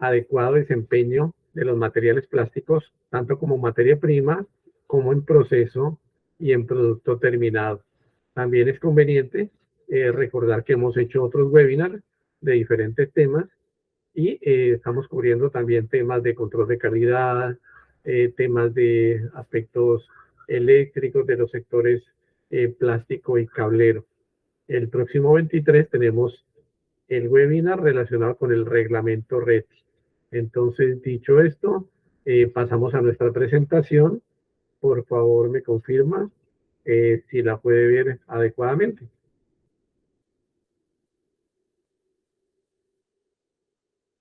adecuado desempeño de los materiales plásticos, tanto como materia prima, como en proceso y en producto terminado. También es conveniente recordar que hemos hecho otros webinars de diferentes temas y estamos cubriendo también temas de control de calidad, temas de aspectos eléctricos de los sectores plástico y cablero. El próximo 23 tenemos el webinar relacionado con el reglamento RETI. Entonces, dicho esto, pasamos a nuestra presentación. Por favor, me confirma si la puede ver adecuadamente.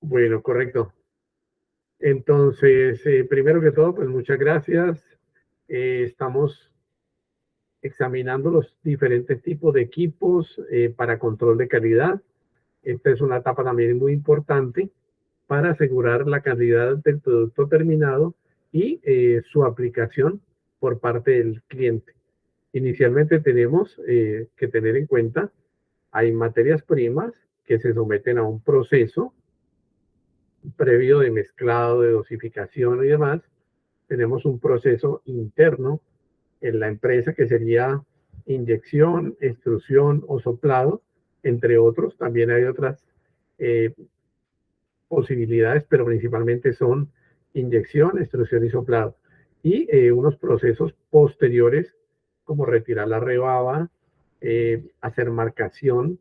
Bueno, correcto. Entonces, primero que todo, pues muchas gracias. Estamos examinando los diferentes tipos de equipos para control de calidad. Esta es una etapa también muy importante para asegurar la calidad del producto terminado y su aplicación por parte del cliente. Inicialmente tenemos que tener en cuenta, hay materias primas que se someten a un proceso previo de mezclado, de dosificación y demás. Tenemos un proceso interno en la empresa que sería inyección, extrusión o soplado, entre otros. También hay otras eh, posibilidades, pero principalmente son inyección, extrusión y soplado. Y unos procesos posteriores, como retirar la rebaba, hacer marcación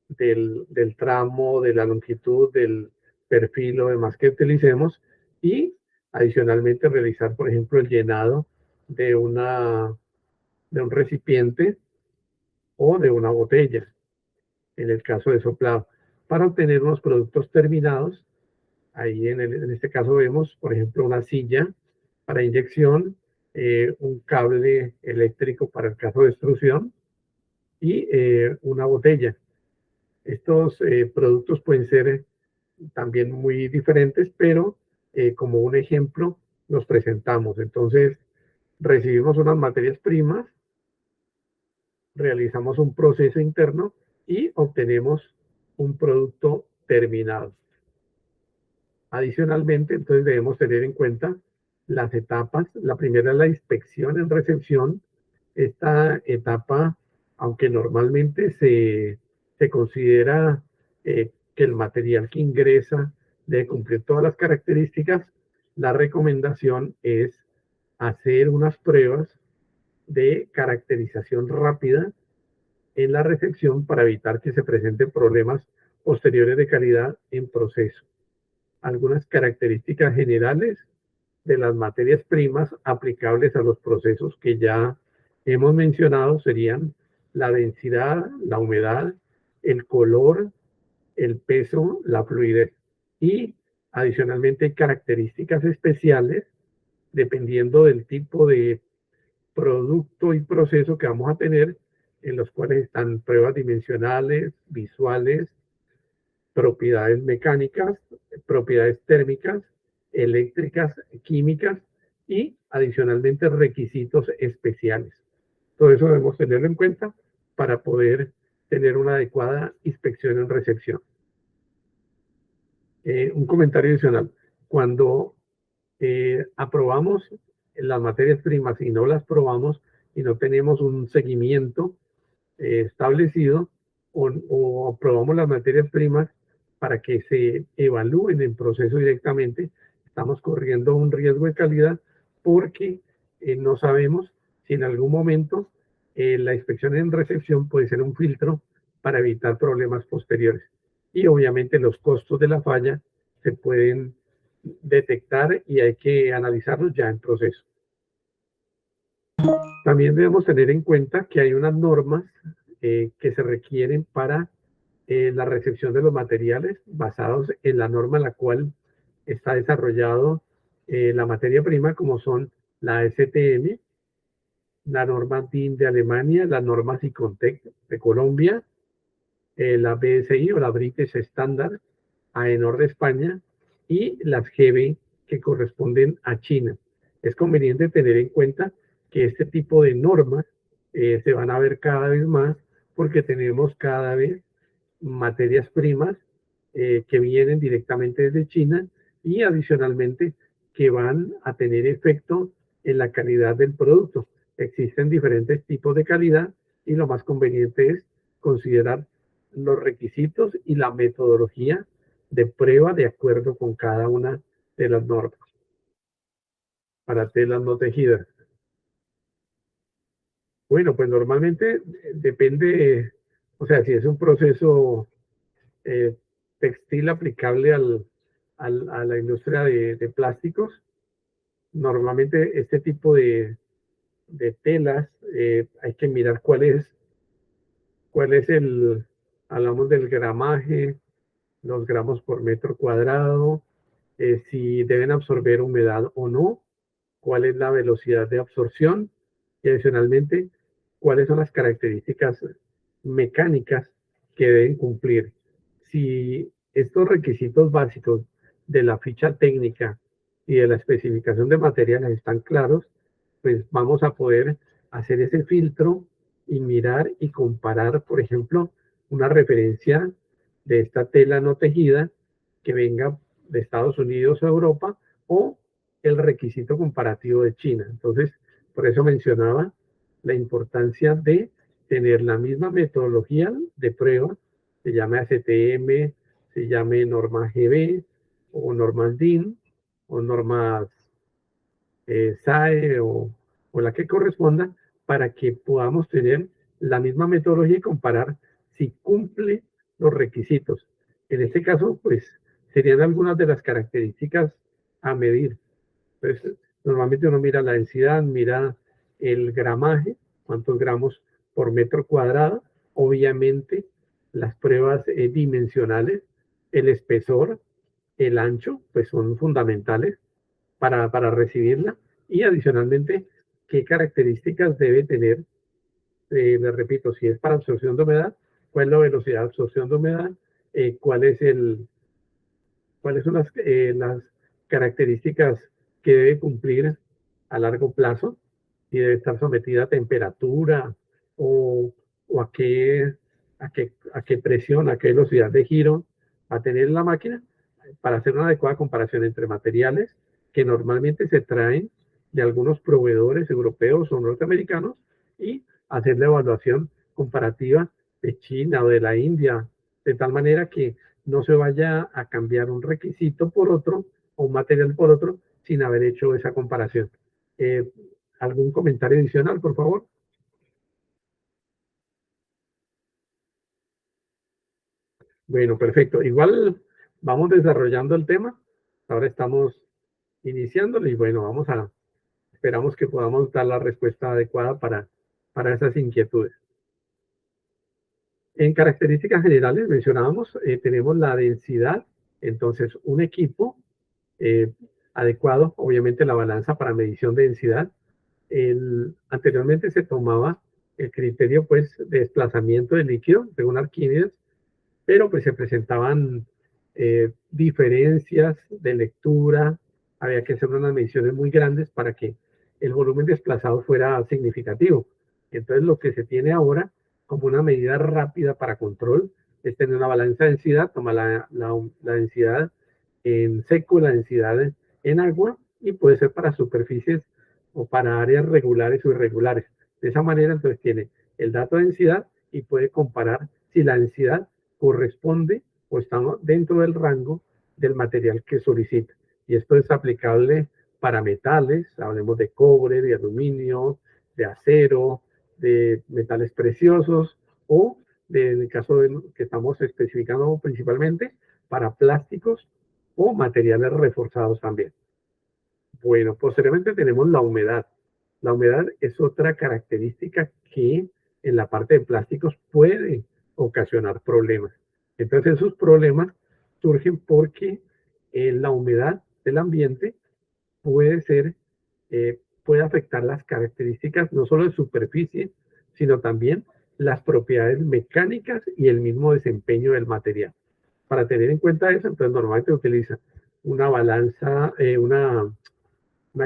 del tramo, de la longitud, del perfil o demás que utilicemos, y adicionalmente realizar, por ejemplo, el llenado de, de un recipiente o de una botella, en el caso de soplado, para obtener unos productos terminados. Ahí en este caso vemos, por ejemplo, una silla para inyección, un cable eléctrico para el caso de extrusión y una botella. Estos productos pueden ser también muy diferentes, pero como un ejemplo los presentamos. Entonces, recibimos unas materias primas, realizamos un proceso interno y obtenemos un producto terminado. Adicionalmente, entonces debemos tener en cuenta las etapas. La primera es la inspección en recepción. Esta etapa, aunque normalmente se considera que el material que ingresa debe cumplir todas las características, la recomendación es hacer unas pruebas de caracterización rápida en la recepción para evitar que se presenten problemas posteriores de calidad en proceso. Algunas características generales de las materias primas aplicables a los procesos que ya hemos mencionado serían la densidad, la humedad, el color, el peso, la fluidez. Y adicionalmente características especiales dependiendo del tipo de producto y proceso que vamos a tener, en los cuales están pruebas dimensionales, visuales, propiedades mecánicas, propiedades térmicas, eléctricas, químicas y adicionalmente requisitos especiales. Todo eso debemos tenerlo en cuenta para poder tener una adecuada inspección en recepción. Un comentario adicional. Cuando aprobamos las materias primas y no las probamos y no tenemos un seguimiento establecido o aprobamos las materias primas para que se evalúen en proceso directamente, estamos corriendo un riesgo de calidad porque no sabemos si en algún momento la inspección en recepción puede ser un filtro para evitar problemas posteriores. Y obviamente los costos de la falla se pueden detectar y hay que analizarlos ya en proceso. También debemos tener en cuenta que hay unas normas que se requieren para la recepción de los materiales basados en la norma en la cual está desarrollado la materia prima, como son la STM, la norma DIN de Alemania, la norma SICONTEC de Colombia, la BSI o la British Standard, AENOR de España y las GB que corresponden a China. Es conveniente tener en cuenta que este tipo de normas se van a ver cada vez más porque tenemos cada vez materias primas que vienen directamente desde China y adicionalmente que van a tener efecto en la calidad del producto. Existen diferentes tipos de calidad y lo más conveniente es considerar los requisitos y la metodología de prueba de acuerdo con cada una de las normas para telas no tejidas. Bueno, pues normalmente depende, o sea, si es un proceso eh, textil aplicable a la industria de plásticos, normalmente este tipo de telas hay que mirar cuál es hablamos del gramaje, los gramos por metro cuadrado, si deben absorber humedad o no, cuál es la velocidad de absorción y adicionalmente cuáles son las características mecánicas que deben cumplir. Si estos requisitos básicos de la ficha técnica y de la especificación de materiales están claros, pues vamos a poder hacer ese filtro y mirar y comparar, por ejemplo, una referencia de esta tela no tejida que venga de Estados Unidos o Europa o el requisito comparativo de China. Entonces, por eso mencionaba la importancia de tener la misma metodología de prueba, se llame ACTM, se llame norma GB o normas DIN o normas SAE o la que corresponda para que podamos tener la misma metodología y comparar si cumple los requisitos. En este caso, pues serían algunas de las características a medir. Entonces, normalmente uno mira la densidad, mira el gramaje, cuántos gramos por metro cuadrado, obviamente las pruebas dimensionales, el espesor, el ancho, pues son fundamentales para recibirla y adicionalmente qué características debe tener, les repito, si es para absorción de humedad, cuál es la velocidad de absorción de humedad, cuál es cuáles son las características que debe cumplir a largo plazo, si debe estar sometida a temperatura o, o a qué presión, a qué velocidad de giro va a tener la máquina para hacer una adecuada comparación entre materiales que normalmente se traen de algunos proveedores europeos o norteamericanos y hacer la evaluación comparativa de China o de la India, de tal manera que no se vaya a cambiar un requisito por otro o un material por otro sin haber hecho esa comparación. Eh, ¿Algún comentario adicional, por favor? Bueno, perfecto. Igual vamos desarrollando el tema. Ahora estamos iniciándolo y bueno, esperamos que podamos dar la respuesta adecuada para esas inquietudes. En características generales mencionábamos, tenemos la densidad, entonces un equipo eh, adecuado, obviamente la balanza para medición de densidad. Anteriormente se tomaba el criterio pues de desplazamiento del líquido, según Arquímedes, pero pues se presentaban diferencias de lectura, había que hacer unas mediciones muy grandes para que el volumen desplazado fuera significativo. Entonces lo que se tiene ahora como una medida rápida para control es tener una balanza de densidad, toma la densidad en seco, la densidad en agua y puede ser para superficies o para áreas regulares o irregulares. De esa manera entonces tiene el dato de densidad y puede comparar si la densidad corresponde o estamos dentro del rango del material que solicita. Y esto es aplicable para metales, hablemos de cobre, de aluminio, de acero, de metales preciosos o en el caso que estamos especificando principalmente para plásticos o materiales reforzados también. Bueno, posteriormente tenemos la humedad. La humedad es otra característica que en la parte de plásticos puede ocasionar problemas. Entonces esos problemas surgen porque la humedad del ambiente puede ser, puede afectar las características no solo de superficie, sino también las propiedades mecánicas y el mismo desempeño del material. Para tener en cuenta eso, entonces normalmente se utiliza una balanza, una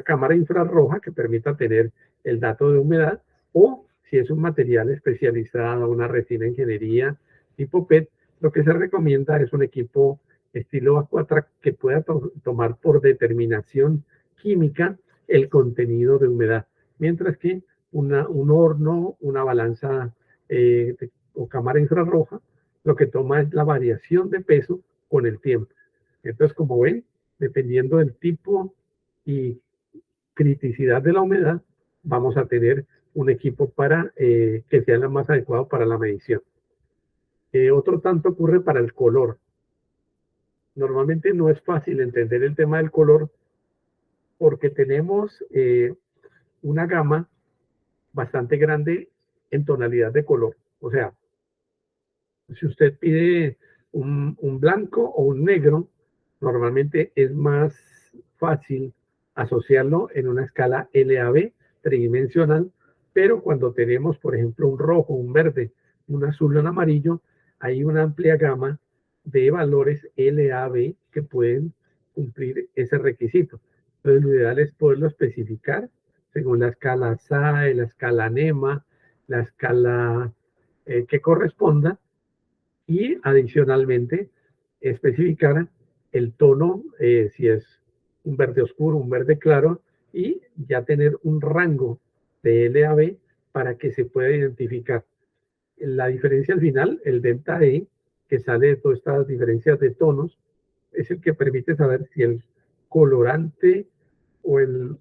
cámara infrarroja que permita tener el dato de humedad o si es un material especializado, una resina ingeniería tipo PET, lo que se recomienda es un equipo estilo Aquatrack, que pueda tomar por determinación química el contenido de humedad, mientras que un horno, una balanza o cámara infrarroja, lo que toma es la variación de peso con el tiempo. Entonces, como ven, dependiendo del tipo y criticidad de la humedad, vamos a tener un equipo para que sea el más adecuado para la medición. Otro tanto ocurre para el color. Normalmente no es fácil entender el tema del color porque tenemos una gama bastante grande en tonalidad de color. O sea, si usted pide un blanco o un negro, normalmente es más fácil asociarlo en una escala LAB tridimensional, pero cuando tenemos, por ejemplo, un rojo, un verde, un azul o un amarillo, hay una amplia gama de valores LAB que pueden cumplir ese requisito. Entonces, lo ideal es poderlo especificar según la escala SAE, la escala NEMA, la escala que corresponda, y adicionalmente especificar el tono, si es un verde oscuro, un verde claro, y ya tener un rango de LAB para que se pueda identificar. La diferencia al final, el delta E, que sale de todas estas diferencias de tonos, es el que permite saber si el colorante o el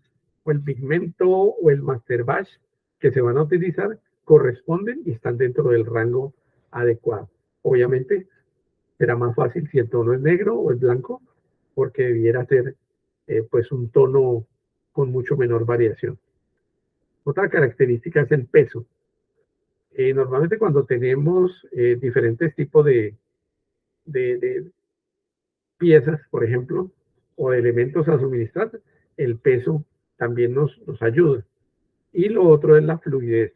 pigmento o el master batch que se van a utilizar corresponden y están dentro del rango adecuado. Obviamente será más fácil si el tono es negro o es blanco, porque debiera ser pues un tono con mucho menor variación. Otra característica es el peso. Normalmente cuando tenemos diferentes tipos de piezas, por ejemplo, o de elementos a suministrar, el peso también nos ayuda. Y lo otro es la fluidez.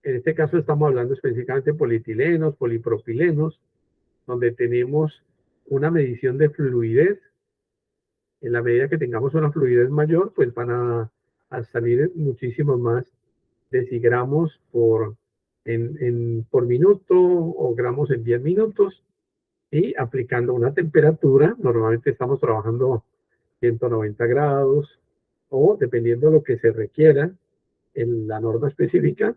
En este caso estamos hablando específicamente de polietilenos, polipropilenos, donde tenemos una medición de fluidez. En la medida que tengamos una fluidez mayor, pues van a salir muchísimos más decigramos por minuto o gramos en 10 minutos, y aplicando una temperatura, normalmente estamos trabajando 190 grados o dependiendo de lo que se requiera en la norma específica,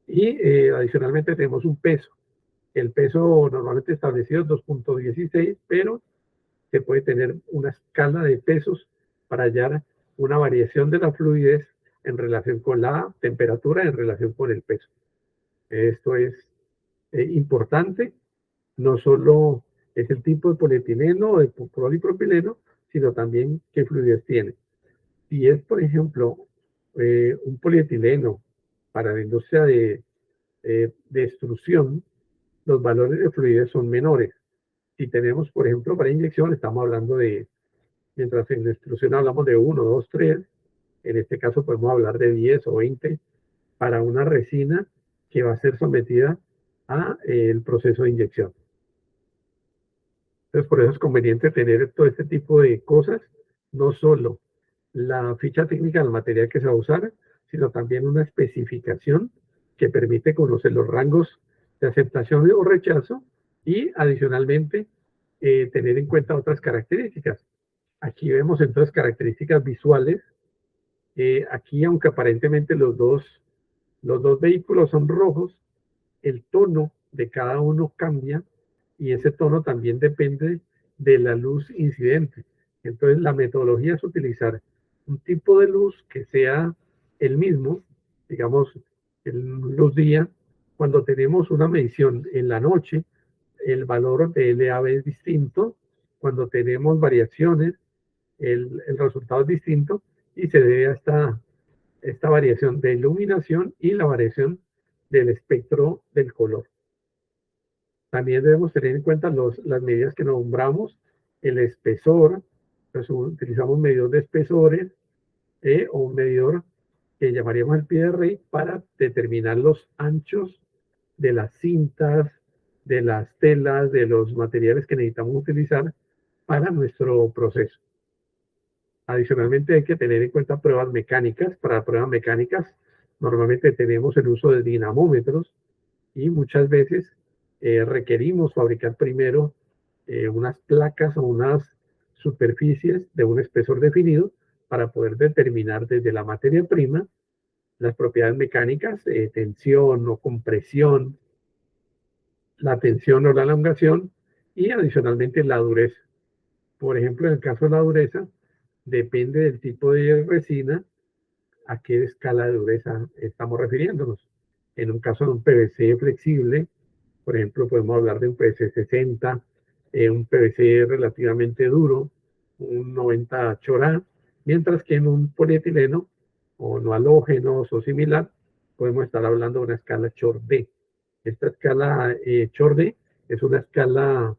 y adicionalmente tenemos un peso. El peso normalmente establecido es 2.16, pero se puede tener una escala de pesos para hallar una variación de la fluidez en relación con la temperatura, en relación con el peso. Esto es importante, no solo es el tipo de polietileno o de polipropileno, sino también qué fluidez tiene. Si es, por ejemplo, un polietileno para la industria de extrusión, los valores de fluidez son menores. Si tenemos, por ejemplo, para inyección, estamos hablando de, mientras en la extrusión hablamos de 1, 2, 3, en este caso podemos hablar de 10 o 20 para una resina que va a ser sometida a el proceso de inyección. Entonces, por eso es conveniente tener todo este tipo de cosas, no solo la ficha técnica del material que se va a usar, sino también una especificación que permite conocer los rangos de aceptación o rechazo, y adicionalmente tener en cuenta otras características. Aquí vemos entonces características visuales. Aquí, aunque aparentemente los dos vehículos son rojos, el tono de cada uno cambia, y ese tono también depende de la luz incidente. Entonces, la metodología es utilizar un tipo de luz que sea el mismo, digamos, en luz día. Cuando tenemos una medición en la noche, el valor de LAB es distinto. Cuando tenemos variaciones, el resultado es distinto, y se debe a esta variación de iluminación y la variación del espectro del color. También debemos tener en cuenta las medidas que nombramos, el espesor. Pues utilizamos un medidor de espesores o un medidor que llamaríamos el pie de rey para determinar los anchos de las cintas, de las telas, de los materiales que necesitamos utilizar para nuestro proceso. Adicionalmente hay que tener en cuenta pruebas mecánicas. Para pruebas mecánicas normalmente tenemos el uso de dinamómetros, y muchas veces requerimos fabricar primero unas placas o unas superficies de un espesor definido para poder determinar desde la materia prima las propiedades mecánicas, tensión o compresión, la tensión o la elongación y adicionalmente la dureza. Por ejemplo, en el caso de la dureza, depende del tipo de resina a qué escala de dureza estamos refiriéndonos. En un caso de un PVC flexible, por ejemplo, podemos hablar de un PVC 60, un PVC relativamente duro, un 90 chorá, mientras que en un polietileno o no halógenos o similar, podemos estar hablando de una escala Chor-D. Esta escala Chor-D es una escala,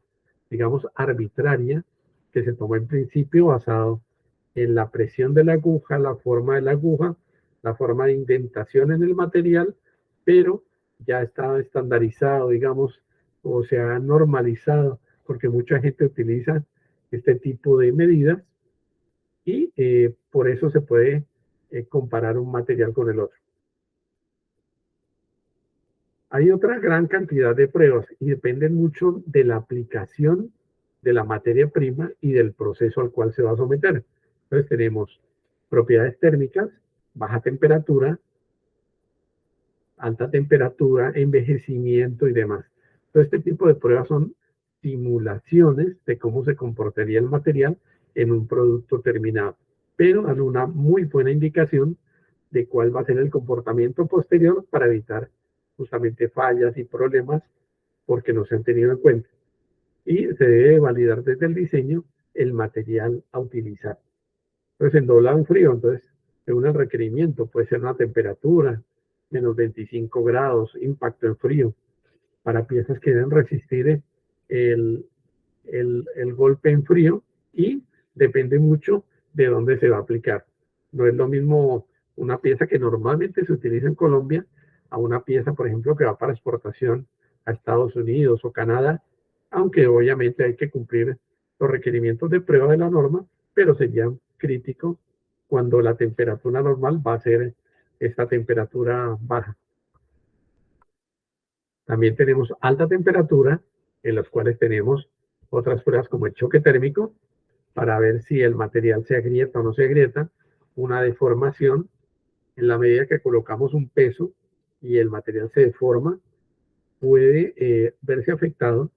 digamos, arbitraria que se tomó en principio basado en la presión de la aguja, la forma de la aguja, la forma de indentación en el material, pero ya está estandarizado, digamos, o se ha normalizado, porque mucha gente utiliza este tipo de medidas y por eso se puede comparar un material con el otro. Hay otra gran cantidad de pruebas y dependen mucho de la aplicación de la materia prima y del proceso al cual se va a someter. Entonces tenemos propiedades térmicas, baja temperatura, alta temperatura, envejecimiento y demás. Todo este tipo de pruebas son simulaciones de cómo se comportaría el material en un producto terminado, pero dan una muy buena indicación de cuál va a ser el comportamiento posterior para evitar justamente fallas y problemas porque no se han tenido en cuenta. Y se debe validar desde el diseño el material a utilizar. Entonces, en doblado en frío, entonces, según el requerimiento, puede ser una temperatura, menos 25 grados, impacto en frío, para piezas que deben resistir el, el golpe en frío y depende mucho de dónde se va a aplicar. No es lo mismo una pieza que normalmente se utiliza en Colombia a una pieza, por ejemplo, que va para exportación a Estados Unidos o Canadá, aunque obviamente hay que cumplir los requerimientos de prueba de la norma, pero sería crítico cuando la temperatura normal va a ser esta temperatura baja. También tenemos alta temperatura, en las cuales tenemos otras pruebas como el choque térmico, para ver si el material se agrieta o no se agrieta, una deformación, en la medida que colocamos un peso y el material se deforma, puede verse afectado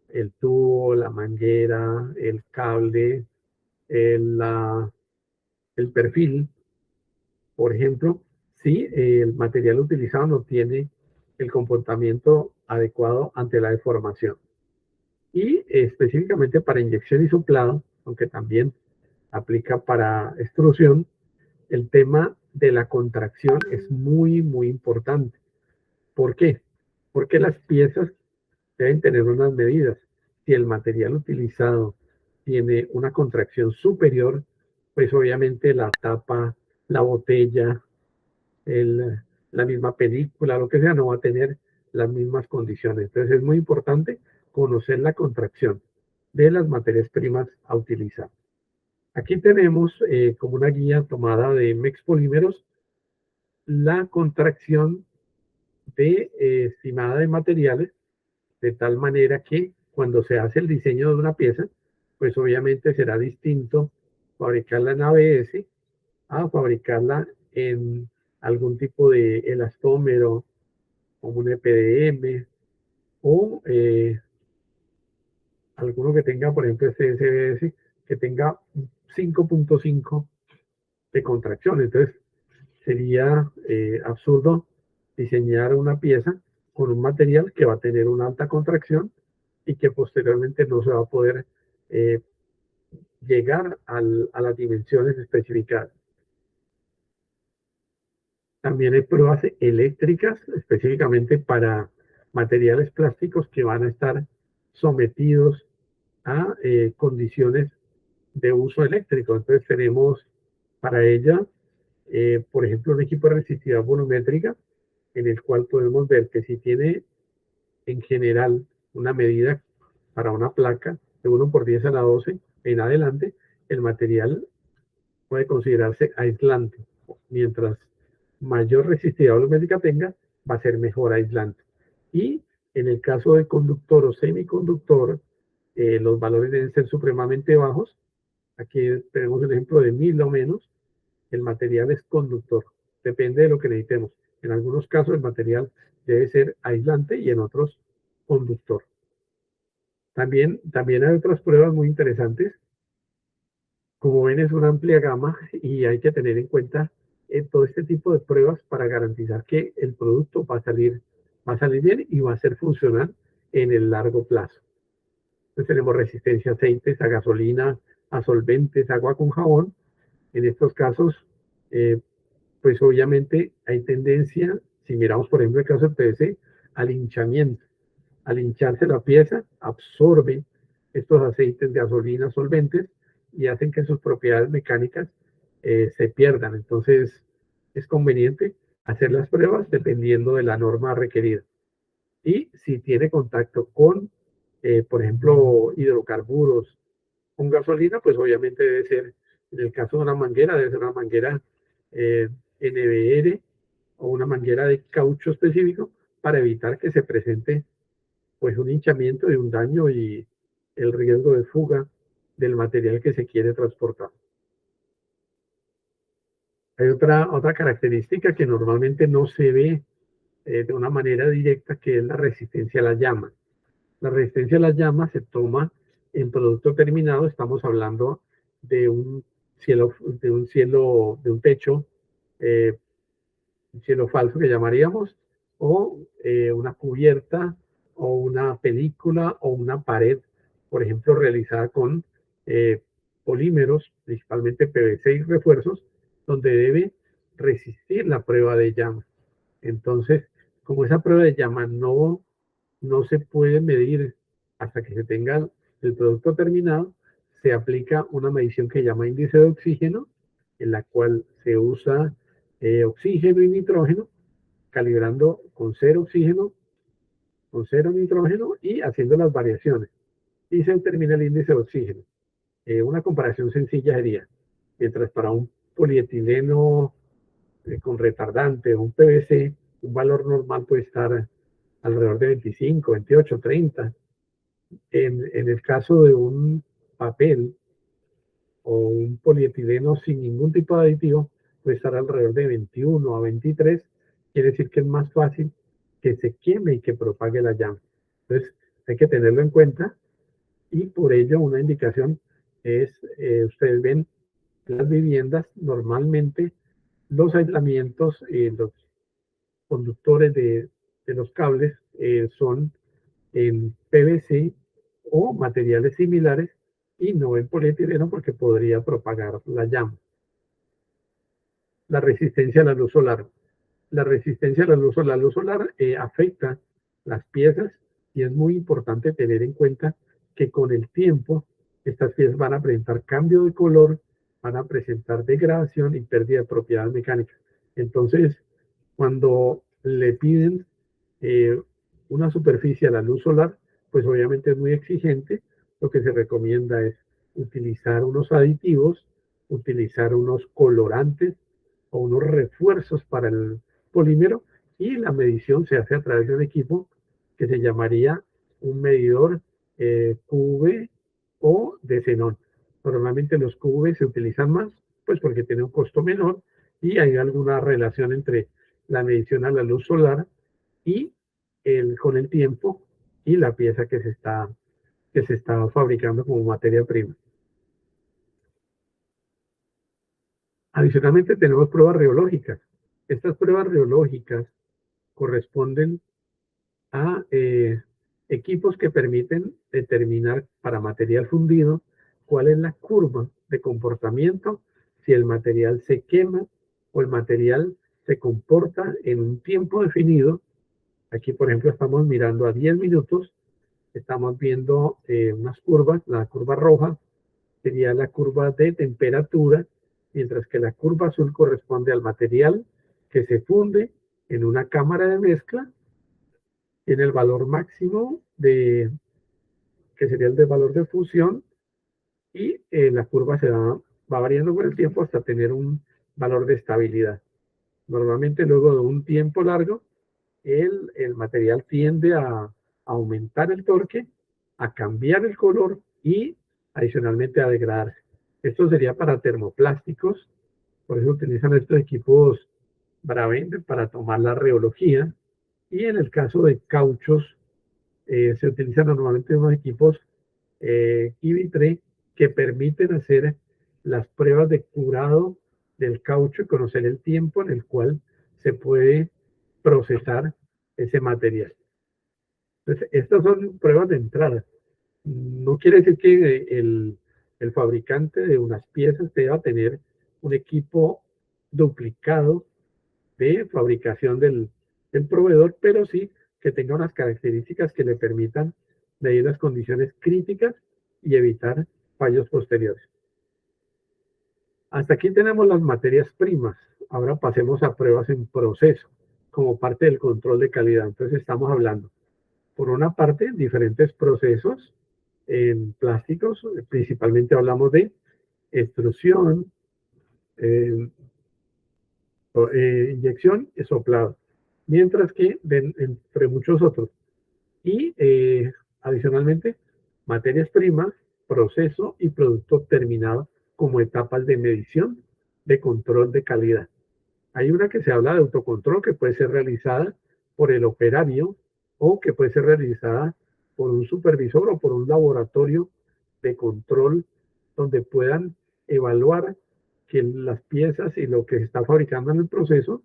el tubo, la manguera, el cable, el perfil, por ejemplo, si el material utilizado no tiene el comportamiento adecuado ante la deformación. Y específicamente para inyección y soplado, aunque también aplica para extrusión, el tema de la contracción es muy, muy importante. ¿Por qué? Porque las piezas deben tener unas medidas. Si el material utilizado tiene una contracción superior, pues obviamente la tapa, la botella, el, la misma película, lo que sea, no va a tener las mismas condiciones. Entonces es muy importante conocer la contracción de las materias primas a utilizar. Aquí tenemos como una guía tomada de MEX Polímeros la contracción de estimada de materiales, de tal manera que cuando se hace el diseño de una pieza, pues obviamente será distinto fabricarla en ABS a fabricarla en algún tipo de elastómero, como un EPDM, o alguno que tenga, por ejemplo, este SBS, que tenga 5.5 de contracción. Entonces, sería absurdo diseñar una pieza con un material que va a tener una alta contracción y que posteriormente no se va a poder eh, llegar a las dimensiones especificadas. También hay pruebas eléctricas específicamente para materiales plásticos que van a estar sometidos a condiciones de uso eléctrico. Entonces tenemos para ella, por ejemplo, un equipo de resistividad volumétrica en el cual podemos ver que si tiene en general una medida para una placa de 1 por 10 a la 12 en adelante, el material puede considerarse aislante. Mientras mayor resistividad volumétrica tenga, va a ser mejor aislante. Y en el caso de conductor o semiconductor, los valores deben ser supremamente bajos. Aquí tenemos el ejemplo de 1000 o menos. El material es conductor, depende de lo que necesitemos. En algunos casos el material debe ser aislante y en otros conductor. También hay otras pruebas muy interesantes. Como ven, es una amplia gama y hay que tener en cuenta todo este tipo de pruebas para garantizar que el producto va a salir bien y va a ser funcional en el largo plazo. Entonces tenemos resistencia a aceites, a gasolina, a solventes, agua con jabón. En estos casos, eh, pues obviamente hay tendencia, si miramos por ejemplo el caso del PVC, al hinchamiento. Al hincharse la pieza, absorbe estos aceites, gasolina, solventes y hacen que sus propiedades mecánicas se pierdan. Entonces, es conveniente hacer las pruebas dependiendo de la norma requerida. Y si tiene contacto con, por ejemplo, hidrocarburos, con gasolina, pues obviamente debe ser, en el caso de una manguera, debe ser una manguera NBR o una manguera de caucho específico para evitar que se presente pues un hinchamiento y un daño y el riesgo de fuga del material que se quiere transportar. Hay otra característica que normalmente no se ve de una manera directa, que es la resistencia a la llama. La resistencia a la llama se toma en producto terminado. Estamos hablando de un de un techo, un cielo falso que llamaríamos, o una cubierta, o una película, o una pared, por ejemplo, realizada con eh, polímeros, principalmente PVC y refuerzos, donde debe resistir la prueba de llama. Entonces, como esa prueba de llama no se puede medir hasta que se tenga el producto terminado, se aplica una medición que se llama índice de oxígeno, en la cual se usa oxígeno y nitrógeno, calibrando con cero oxígeno, con cero nitrógeno y haciendo las variaciones. Y se determina el índice de oxígeno. Una comparación sencilla sería, mientras para un polietileno con retardante o un PVC, un valor normal puede estar alrededor de 25, 28, 30. En el caso de un papel o un polietileno sin ningún tipo de aditivo, puede estar alrededor de 21 a 23. Quiere decir que es más fácil que se queme y que propague la llama. Entonces, hay que tenerlo en cuenta y por ello una indicación es, ustedes ven las viviendas, normalmente los aislamientos, los conductores de los cables son en PVC o materiales similares y no en polietileno porque podría propagar la llama. La resistencia a la luz solar. La resistencia a la luz solar afecta las piezas y es muy importante tener en cuenta que con el tiempo estas piezas van a presentar cambio de color, van a presentar degradación y pérdida de propiedades mecánicas. Entonces, cuando le piden eh, una superficie a la luz solar, pues obviamente es muy exigente. Lo que se recomienda es utilizar unos aditivos, utilizar unos colorantes o unos refuerzos para el polímero y la medición se hace a través de un equipo que se llamaría un medidor QV o de xenón. Normalmente los QV se utilizan más, pues porque tiene un costo menor y hay alguna relación entre la medición a la luz solar y con el tiempo y la pieza que se está fabricando como materia prima. Adicionalmente tenemos pruebas reológicas. Estas pruebas reológicas corresponden a equipos que permiten determinar para material fundido cuál es la curva de comportamiento, si el material se quema o el material se comporta en un tiempo definido. Aquí, por ejemplo, estamos mirando a 10 minutos, estamos viendo unas curvas. La curva roja sería la curva de temperatura, mientras que la curva azul corresponde al material que se funde en una cámara de mezcla. Tiene el valor máximo que sería el de valor de fusión, y la curva va variando con el tiempo hasta tener un valor de estabilidad. Normalmente luego de un tiempo largo, el material tiende a aumentar el torque, a cambiar el color y adicionalmente a degradarse. Esto sería para termoplásticos, por eso utilizan estos equipos Bravender para tomar la rheología. Y en el caso de cauchos, se utilizan normalmente unos equipos Kivitre que permiten hacer las pruebas de curado del caucho y conocer el tiempo en el cual se puede procesar ese material. Entonces, estas son pruebas de entrada. No quiere decir que el fabricante de unas piezas deba tener un equipo duplicado de fabricación del proveedor, pero sí que tenga unas características que le permitan medir las condiciones críticas y evitar fallos posteriores. Hasta aquí tenemos las materias primas. Ahora pasemos a pruebas en proceso como parte del control de calidad. Entonces estamos hablando, por una parte, diferentes procesos en plásticos. Principalmente hablamos de extrusión, eh, inyección y soplado, mientras que entre muchos otros. Y adicionalmente, materias primas, proceso y producto terminado como etapas de medición de control de calidad. Hay una que se habla de autocontrol que puede ser realizada por el operario o que puede ser realizada por un supervisor o por un laboratorio de control donde puedan evaluar que las piezas y lo que se está fabricando en el proceso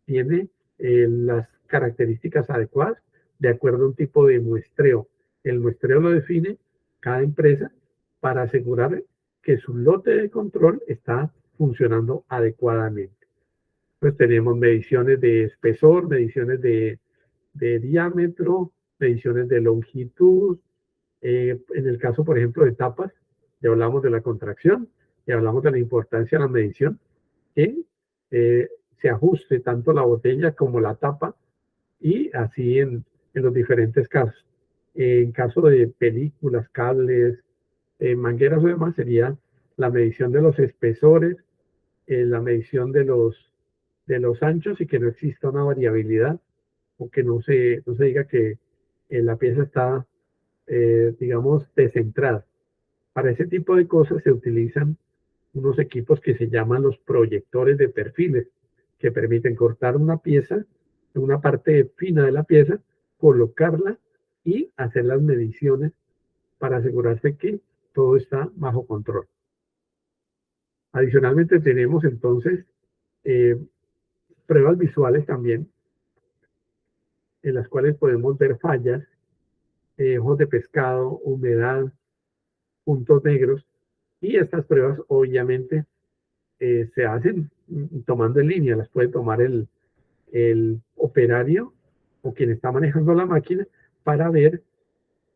tiene las características adecuadas de acuerdo a un tipo de muestreo. El muestreo lo define cada empresa para asegurar que su lote de control está funcionando adecuadamente. Pues tenemos mediciones de espesor, mediciones de diámetro, mediciones de longitud. En el caso, por ejemplo, de tapas, ya hablamos de la contracción, ya hablamos de la importancia de la medición, que se ajuste tanto la botella como la tapa y así en los diferentes casos. En caso de películas, cables, mangueras o demás, sería la medición de los espesores, la medición de los anchos y que no exista una variabilidad o que no se diga que la pieza está, digamos, descentrada. Para ese tipo de cosas se utilizan unos equipos que se llaman los proyectores de perfiles, que permiten cortar una pieza, una parte fina de la pieza, colocarla y hacer las mediciones para asegurarse que todo está bajo control. Adicionalmente tenemos entonces eh, pruebas visuales también, en las cuales podemos ver fallas, ojos de pescado, humedad, puntos negros, y estas pruebas obviamente se hacen tomando en línea, las puede tomar el operario o quien está manejando la máquina para ver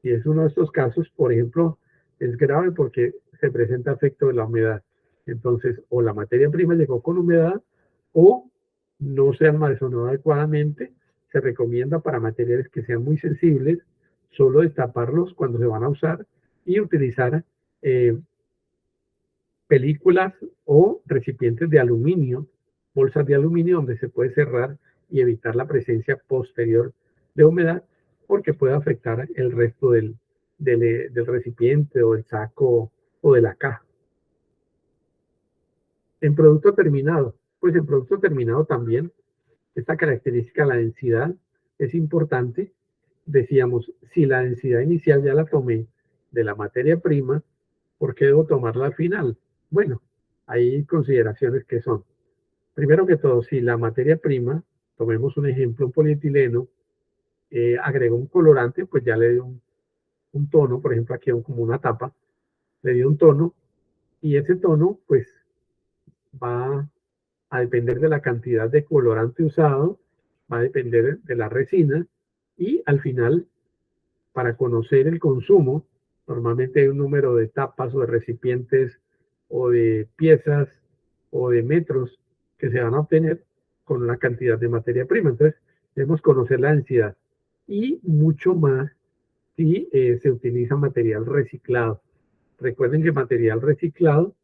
si es uno de estos casos. Por ejemplo, es grave porque se presenta efecto de la humedad. Entonces, o la materia prima llegó con humedad o no se almacenó adecuadamente. Se recomienda para materiales que sean muy sensibles solo destaparlos cuando se van a usar y utilizar películas o recipientes de aluminio, bolsas de aluminio donde se puede cerrar y evitar la presencia posterior de humedad porque puede afectar el resto del recipiente o del saco o de la caja. En producto terminado, pues en producto terminado también esta característica, la densidad, es importante. Decíamos, si la densidad inicial ya la tomé de la materia prima, ¿por qué debo tomarla al final? Bueno, hay consideraciones que son, primero que todo, si la materia prima, tomemos un ejemplo, un polietileno, agregó un colorante, pues ya le dio un tono, por ejemplo, aquí como una tapa, le dio un tono, y ese tono, pues, va a depender de la cantidad de colorante usado, va a depender de la resina, y al final, para conocer el consumo, normalmente hay un número de tapas o de recipientes o de piezas o de metros que se van a obtener con una cantidad de materia prima. Entonces, debemos conocer la densidad y mucho más si se utiliza material reciclado. Recuerden que material reciclado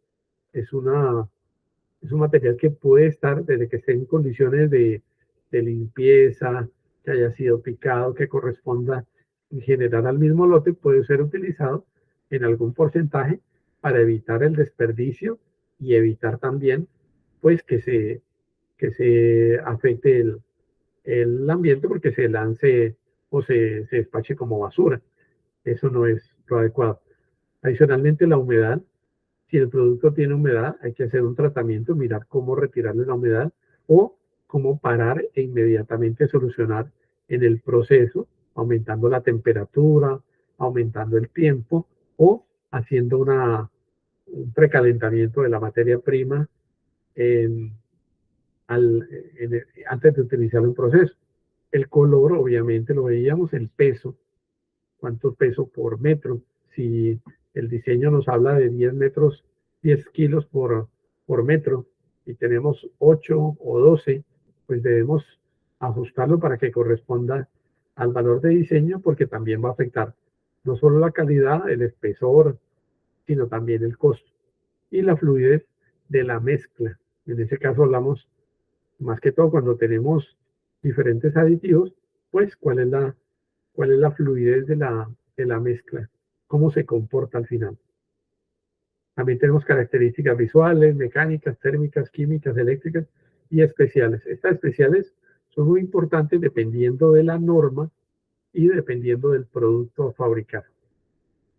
es, es un material que puede estar desde que esté en condiciones de limpieza, que haya sido picado, que corresponda en general al mismo lote puede ser utilizado en algún porcentaje para evitar el desperdicio y evitar también pues que se afecte el ambiente porque se lance o se despache como basura. Eso no es lo adecuado. Adicionalmente, la humedad. Si el producto tiene humedad, hay que hacer un tratamiento, mirar cómo retirarle la humedad o cómo parar e inmediatamente solucionar en el proceso, aumentando la temperatura, aumentando el tiempo o haciendo un precalentamiento de la materia prima en, antes de utilizar un proceso. El color, obviamente, lo veíamos, el peso, cuánto peso por metro. Si el diseño nos habla de 10 metros, 10 kilos por metro y tenemos 8 o 12, pues debemos ajustarlo para que corresponda al valor de diseño porque también va a afectar no solo la calidad, el espesor, sino también el costo y la fluidez de la mezcla. En ese caso hablamos más que todo cuando tenemos diferentes aditivos, pues cuál es la fluidez de la mezcla, cómo se comporta al final. También tenemos características visuales, mecánicas, térmicas, químicas, eléctricas y especiales. Estas especiales son muy importantes dependiendo de la norma y dependiendo del producto a fabricar.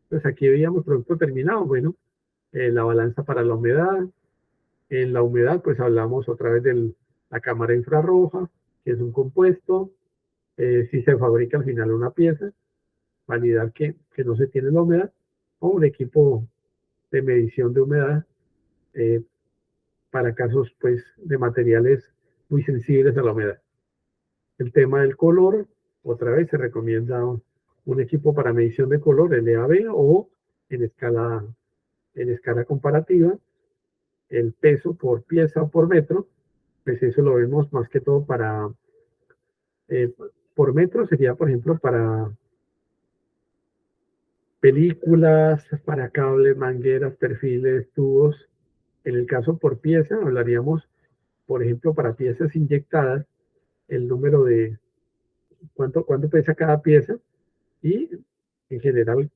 Entonces aquí veíamos producto terminado, bueno, la balanza para la humedad. En la humedad pues hablamos otra vez de la cámara infrarroja, que es un compuesto, si se fabrica al final una pieza, validar que no se tiene la humedad, o un equipo de medición de humedad eh, para casos pues, de materiales muy sensibles a la humedad. El tema del color, otra vez se recomienda un equipo para medición de color, LAB, o en escala comparativa, el peso por pieza o por metro, pues eso lo vemos más que todo eh, por metro sería, por ejemplo, para películas, para cables, mangueras, perfiles, tubos. En el caso por pieza, hablaríamos, por ejemplo, para piezas inyectadas, el número de cuánto pesa cada pieza y en general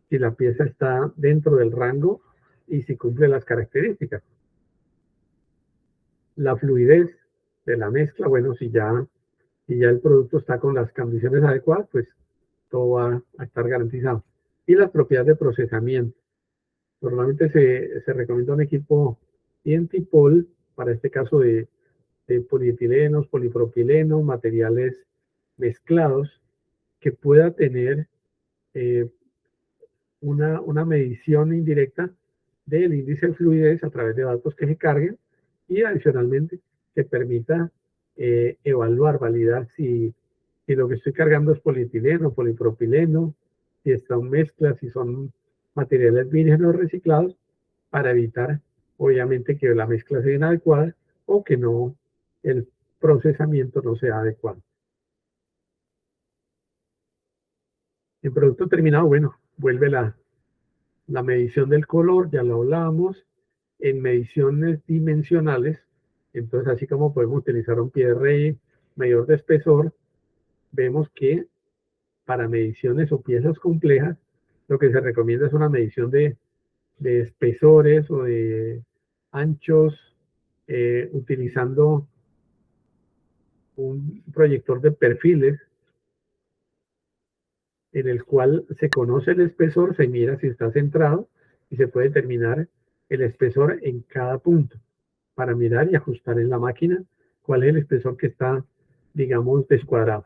si la pieza está dentro del rango y si cumple las características. La fluidez de la mezcla, bueno, si ya el producto está con las condiciones adecuadas, pues todo va a estar garantizado. Y las propiedades de procesamiento. Normalmente se recomienda un equipo INTIPOL, para este caso de polietilenos, polipropilenos, materiales mezclados, que pueda tener eh, una medición indirecta del índice de fluidez a través de datos que se carguen y adicionalmente que permita evaluar, validar si lo que estoy cargando es polietileno, polipropileno, si están mezclas, si son materiales vírgenes o reciclados, para evitar obviamente que la mezcla sea inadecuada o que no el procesamiento no sea adecuado. El producto terminado, bueno, vuelve la medición del color, ya lo hablábamos, en mediciones dimensionales, entonces así como podemos utilizar un PRI, medidor de espesor, vemos que para mediciones o piezas complejas, lo que se recomienda es una medición de espesores o de anchos, utilizando un proyector de perfiles en el cual se conoce el espesor, se mira si está centrado y se puede determinar el espesor en cada punto para mirar y ajustar en la máquina cuál es el espesor que está, digamos, descuadrado.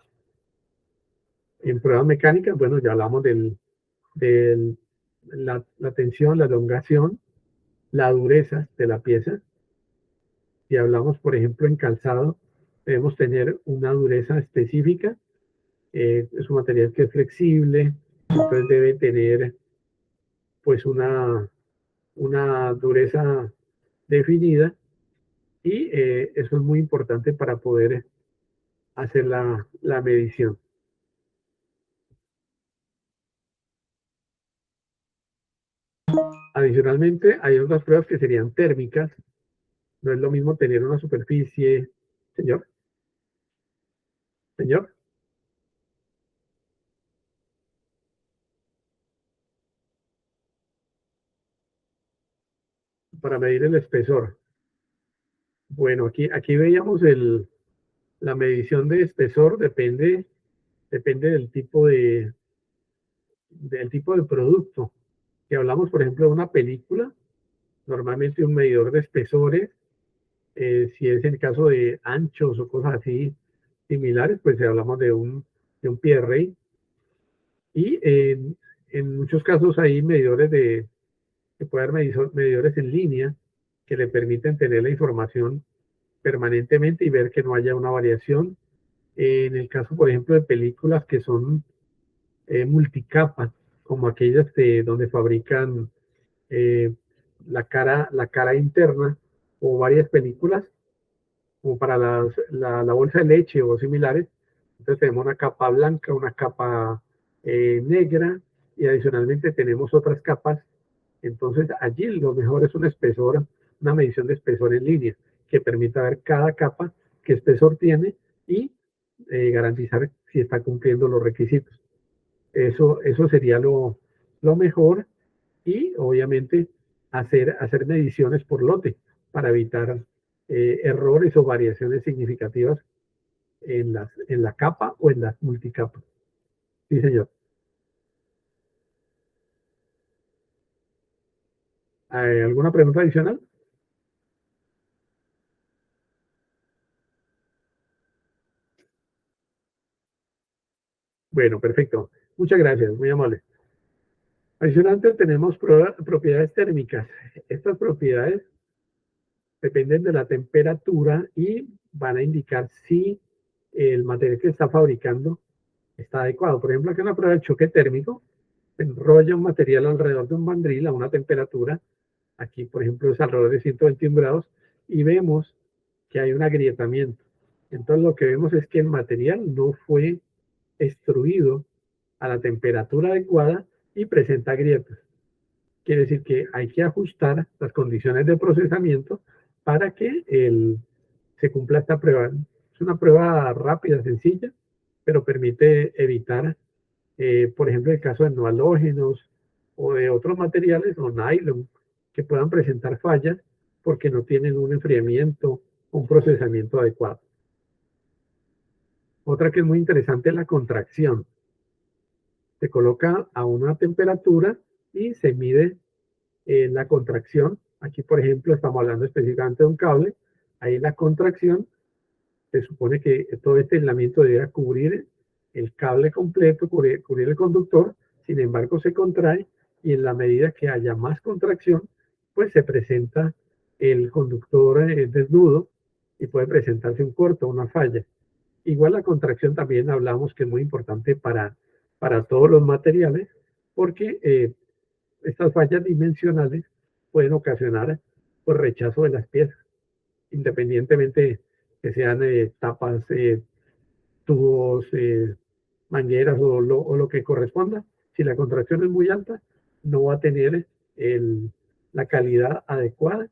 En pruebas mecánicas, bueno, ya hablamos de la tensión, la elongación, la dureza de la pieza. Si hablamos, por ejemplo, en calzado, debemos tener una dureza específica. Es un material que es flexible, entonces debe tener pues una dureza definida y eso es muy importante para poder hacer la medición. Adicionalmente, hay otras pruebas que serían térmicas. No es lo mismo tener una superficie, señor, señor, para medir el espesor. Bueno, aquí veíamos la medición de espesor, depende del tipo de producto. Si hablamos, por ejemplo, de una película, normalmente un medidor de espesores, si es el caso de anchos o cosas así similares, pues hablamos de un pie de rey. Y en muchos casos hay que puede haber medidores en línea que le permiten tener la información permanentemente y ver que no haya una variación. En el caso, por ejemplo, de películas que son multicapa, como aquellas donde fabrican eh, la cara interna, o varias películas, como para la bolsa de leche o similares. Entonces tenemos una capa blanca, una capa negra, y adicionalmente tenemos otras capas. Entonces allí lo mejor es un espesor, una medición de espesor en línea, que permita ver cada capa qué espesor tiene y garantizar si está cumpliendo los requisitos. Eso sería lo mejor, y obviamente hacer mediciones por lote para evitar errores o variaciones significativas en la capa o en las multicapas. Sí, señor. ¿Alguna pregunta adicional? Bueno, perfecto. Muchas gracias, muy amable. Adicionalmente tenemos propiedades térmicas. Estas propiedades dependen de la temperatura y van a indicar si el material que está fabricando está adecuado. Por ejemplo, aquí en una prueba de choque térmico, se enrolla un material alrededor de un mandril a una temperatura, aquí por ejemplo es alrededor de 121 grados, y vemos que hay un agrietamiento. Entonces lo que vemos es que el material no fue extruido a la temperatura adecuada y presenta grietas. Quiere decir que hay que ajustar las condiciones de procesamiento para que se cumpla esta prueba. Es una prueba rápida, sencilla, pero permite evitar, por ejemplo, el caso de no halógenos o de otros materiales o nylon que puedan presentar fallas porque no tienen un enfriamiento, un procesamiento adecuado. Otra que es muy interesante es la contracción. Se coloca a una temperatura y se mide la contracción. Aquí, por ejemplo, estamos hablando específicamente de un cable. Ahí la contracción, se supone que todo este aislamiento debe cubrir el cable completo, cubrir el conductor. Sin embargo, se contrae, y en la medida que haya más contracción, pues se presenta el conductor desnudo y puede presentarse un corto, una falla. Igual la contracción también hablamos que es muy importante para todos los materiales, porque estas fallas dimensionales pueden ocasionar pues, rechazo de las piezas, independientemente que sean tapas, tubos, mangueras o lo que corresponda. Si la contracción es muy alta, no va a tener la calidad adecuada,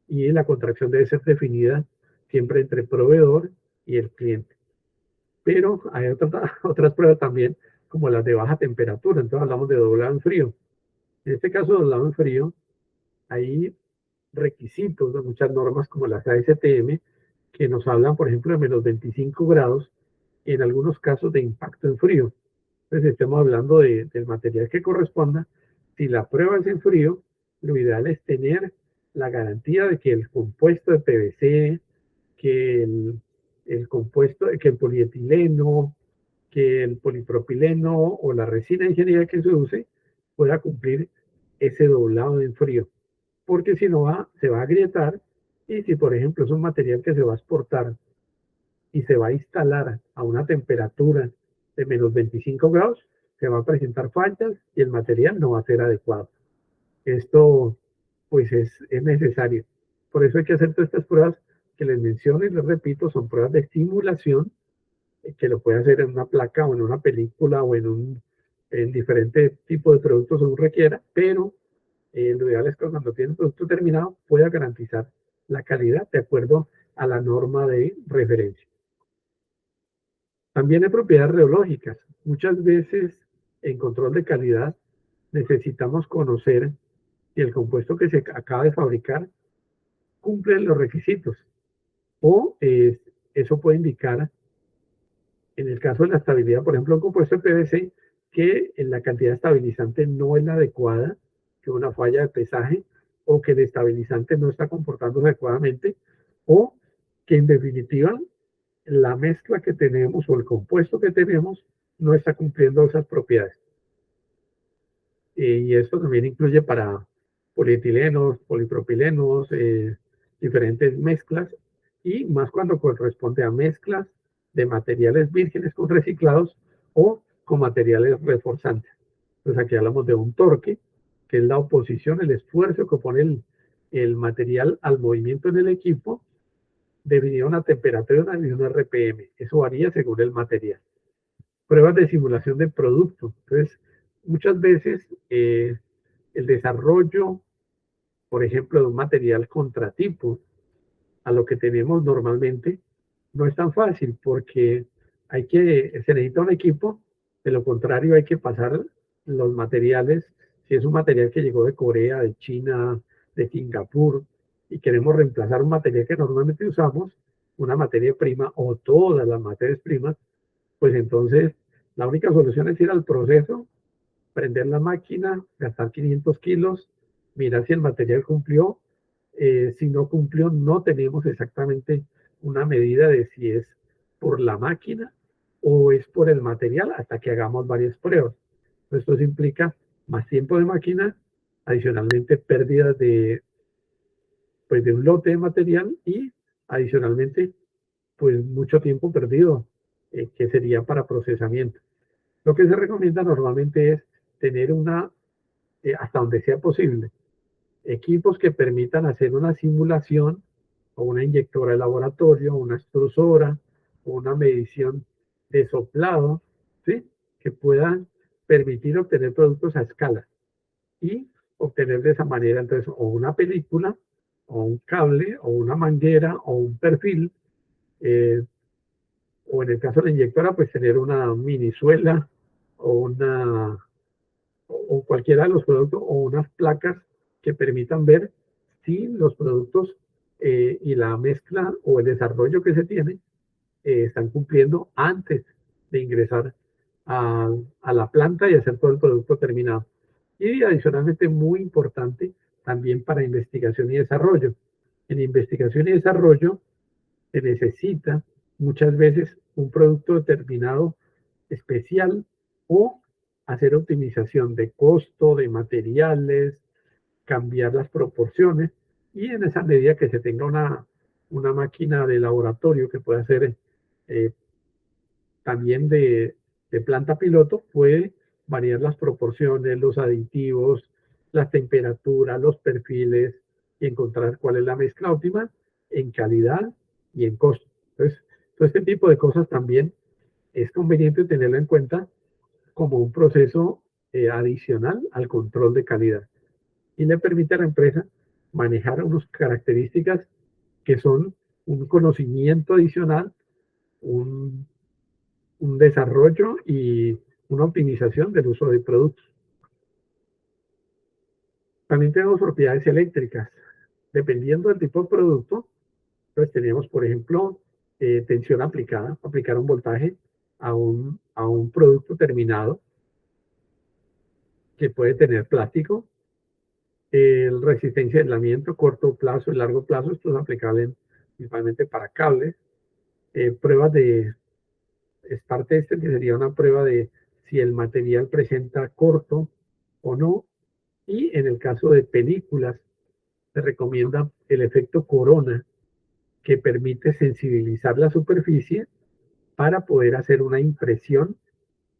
y la contracción debe ser definida siempre entre el proveedor y el cliente. Pero hay otras pruebas también, como las de baja temperatura. Entonces hablamos de doblado en frío. En este caso, doblado en frío, hay requisitos de muchas normas como las ASTM que nos hablan, por ejemplo, de menos 25 grados, y en algunos casos de impacto en frío. Entonces, estamos hablando del material que corresponda. Si la prueba es en frío, lo ideal es tener la garantía de que el compuesto de PVC, que el compuesto, que el polietileno, que el polipropileno o la resina de ingeniería que se use pueda cumplir ese doblado en frío, porque si no se va a agrietar. Y si por ejemplo es un material que se va a exportar y se va a instalar a una temperatura de menos 25 grados, se va a presentar fallas y el material no va a ser adecuado. Esto pues es necesario. Por eso hay que hacer todas estas pruebas que les menciono y les repito, son pruebas de simulación, que lo puede hacer en una placa o en una película o en diferente tipo de productos según requiera, pero lo ideal es que cuando tiene el producto terminado pueda garantizar la calidad de acuerdo a la norma de referencia. También hay propiedades reológicas. Muchas veces en control de calidad necesitamos conocer si el compuesto que se acaba de fabricar cumple los requisitos. O eso puede indicar, en el caso de la estabilidad, por ejemplo, un compuesto de PVC, que en la cantidad de estabilizante no es la adecuada, que una falla de pesaje, o que el estabilizante no está comportándose adecuadamente, o que en definitiva la mezcla que tenemos o el compuesto que tenemos no está cumpliendo esas propiedades. Y esto también incluye para polietilenos, polipropilenos, diferentes mezclas, y más cuando corresponde a mezclas de materiales vírgenes con reciclados o con materiales reforzantes. Entonces aquí hablamos de un torque, que es la oposición, el esfuerzo que opone el material al movimiento en el equipo, definido a una temperatura y un RPM. Eso varía según el material. Pruebas de simulación de producto. Entonces, muchas veces el desarrollo, por ejemplo, de un material contratipo a lo que tenemos normalmente, no es tan fácil porque se necesita un equipo, de lo contrario hay que pasar los materiales, si es un material que llegó de Corea, de China, de Singapur, y queremos reemplazar un material que normalmente usamos, una materia prima o todas las materias primas, pues entonces la única solución es ir al proceso, prender la máquina, gastar 500 kilos, mirar si el material cumplió. Si no cumplió, no tenemos exactamente una medida de si es por la máquina o es por el material hasta que hagamos varias pruebas. Esto implica más tiempo de máquina, adicionalmente pérdidas pues, de un lote de material y adicionalmente pues mucho tiempo perdido, que sería para procesamiento. Lo que se recomienda normalmente es tener hasta donde sea posible, equipos que permitan hacer una simulación o una inyectora de laboratorio, una extrusora o una medición de soplado, ¿sí? Que puedan permitir obtener productos a escala y obtener de esa manera entonces o una película o un cable o una manguera o un perfil, eh, o en el caso de la inyectora pues tener una minizuela o o cualquiera de los productos o unas placas que permitan ver si los productos y la mezcla o el desarrollo que se tiene están cumpliendo antes de ingresar a la planta y hacer todo el producto terminado. Y adicionalmente, muy importante también para investigación y desarrollo. En investigación y desarrollo se necesita muchas veces un producto determinado especial o hacer optimización de costo, de materiales, cambiar las proporciones y en esa medida que se tenga una máquina de laboratorio que pueda ser eh, también de planta piloto, puede variar las proporciones, los aditivos, las temperaturas, los perfiles y encontrar cuál es la mezcla óptima en calidad y en costo. Entonces, todo este tipo de cosas también es conveniente tenerlo en cuenta como un proceso adicional al control de calidad y le permite a la empresa manejar unas características que son un conocimiento adicional, un, un desarrollo y una optimización del uso de productos. También tenemos propiedades eléctricas. Dependiendo del tipo de producto, pues tenemos, por ejemplo, tensión aplicada, aplicar un voltaje a un producto terminado que puede tener plástico, resistencia de aislamiento, corto plazo y largo plazo, esto es aplicable principalmente para cables, pruebas es parte de este que sería una prueba de si el material presenta corto o no, y en el caso de películas, se recomienda el efecto corona, que permite sensibilizar la superficie para poder hacer una impresión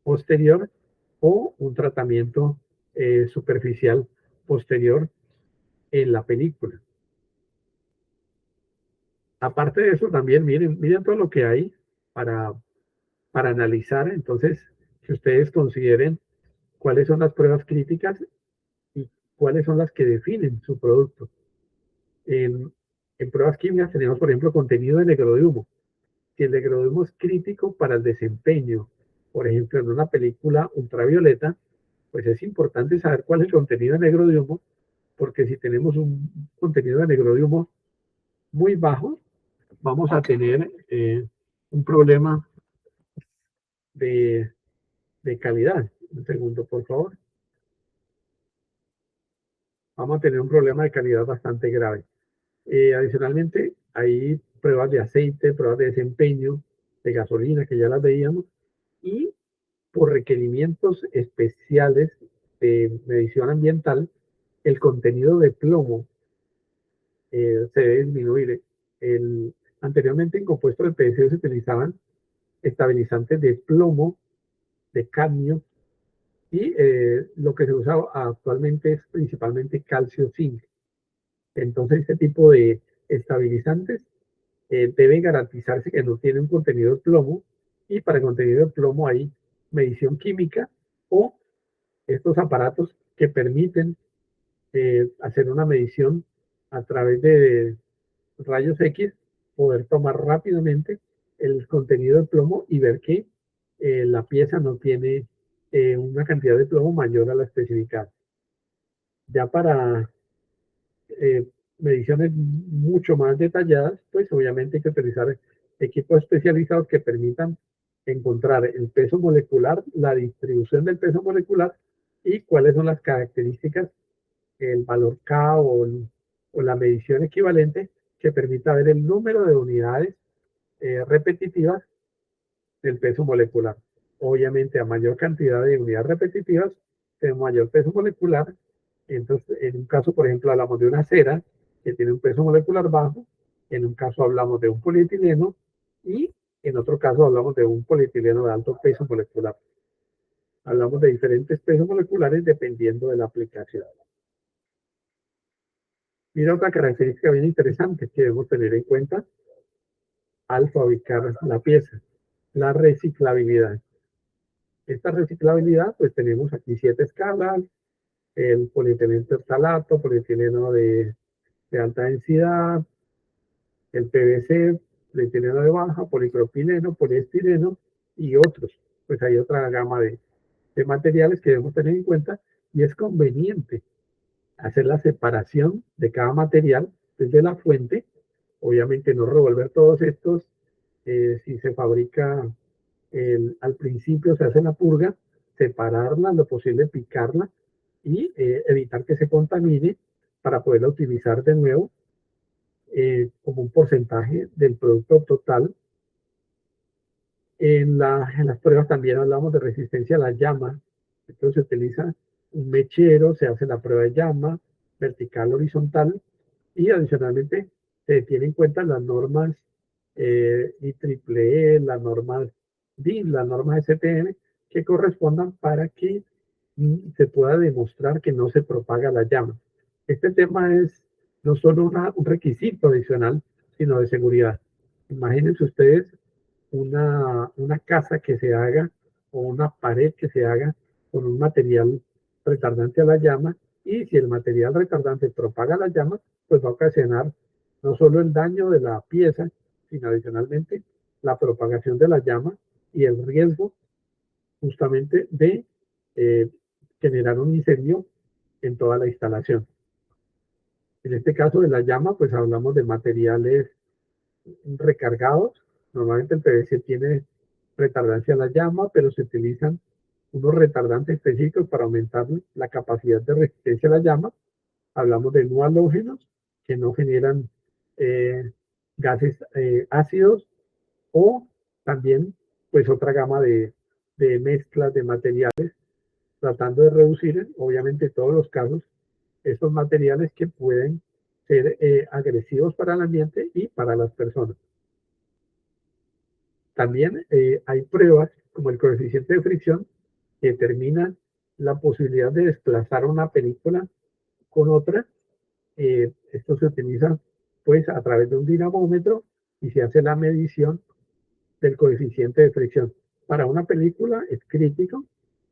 posterior o un tratamiento superficial posterior en la película. Aparte de eso, también miren todo lo que hay para, para analizar. Entonces, que ustedes consideren cuáles son las pruebas críticas y cuáles son las que definen su producto. En, en pruebas químicas tenemos, por ejemplo, contenido de negro de humo. Si el negro de humo es crítico para el desempeño, por ejemplo, en una película ultravioleta, pues es importante saber cuál es el contenido de negro de humo porque si tenemos un contenido de negrodio muy bajo, vamos a tener un problema de, de calidad. Un segundo, por favor. Vamos a tener un problema de calidad bastante grave. Adicionalmente, hay pruebas de aceite, pruebas de desempeño, de gasolina, que ya las veíamos, y por requerimientos especiales de medición ambiental, el contenido de plomo se debe disminuir. Anteriormente en compuestos de PVC se utilizaban estabilizantes de plomo, de cadmio, y lo que se usa actualmente es principalmente calcio zinc. Entonces, este tipo de estabilizantes debe garantizarse que no tiene un contenido de plomo, y para el contenido de plomo hay medición química o estos aparatos que permiten hacer una medición a través de rayos X, poder tomar rápidamente el contenido de plomo y ver que la pieza no tiene una cantidad de plomo mayor a la especificada. Ya para eh, mediciones mucho más detalladas, pues obviamente hay que utilizar equipos especializados que permitan encontrar el peso molecular, la distribución del peso molecular y cuáles son las características, el valor K o la medición equivalente que permita ver el número de unidades repetitivas del peso molecular. Obviamente, a mayor cantidad de unidades repetitivas, tenemos mayor peso molecular. Entonces, en un caso, por ejemplo, hablamos de una cera que tiene un peso molecular bajo, en un caso hablamos de un polietileno y en otro caso hablamos de un polietileno de alto peso molecular. Hablamos de diferentes pesos moleculares dependiendo de la aplicación. Mira otra característica bien interesante que debemos tener en cuenta al fabricar la pieza, la reciclabilidad. Esta reciclabilidad, pues tenemos aquí 7 escalas: el polietileno tertalato, polietileno de alta densidad, el PVC, polietileno de baja, policropileno, poliestireno y otros. Pues hay otra gama de materiales que debemos tener en cuenta, y es conveniente hacer la separación de cada material desde la fuente. Obviamente no revolver todos estos. Si se fabrica al principio, se hace la purga, separarla, lo posible picarla y evitar que se contamine para poderla utilizar de nuevo como un porcentaje del producto total. En las pruebas también hablamos de resistencia a la llama. Entonces se utiliza un mechero, se hace la prueba de llama, vertical, horizontal, y adicionalmente se tienen en cuenta las normas IEEE, las normas DIN, las normas STM, que correspondan para que se pueda demostrar que no se propaga la llama. Este tema es no solo un requisito adicional, sino de seguridad. Imagínense ustedes una casa que se haga o una pared que se haga con un material retardante a la llama, y si el material retardante propaga la llama, pues va a ocasionar no solo el daño de la pieza, sino adicionalmente la propagación de la llama y el riesgo justamente de eh, generar un incendio en toda la instalación. En este caso de la llama, pues hablamos de materiales recargados. Normalmente el PVC tiene retardancia a la llama, pero se utilizan unos retardantes específicos para aumentar la capacidad de resistencia a la llama. Hablamos de no halógenos, que no generan gases ácidos, o también pues otra gama de mezclas de materiales, tratando de reducir obviamente todos los casos estos materiales que pueden ser agresivos para el ambiente y para las personas. También hay pruebas como el coeficiente de fricción que determinan la posibilidad de desplazar una película con otra. Esto se utiliza pues a través de un dinamómetro y se hace la medición del coeficiente de fricción. Para una película es crítico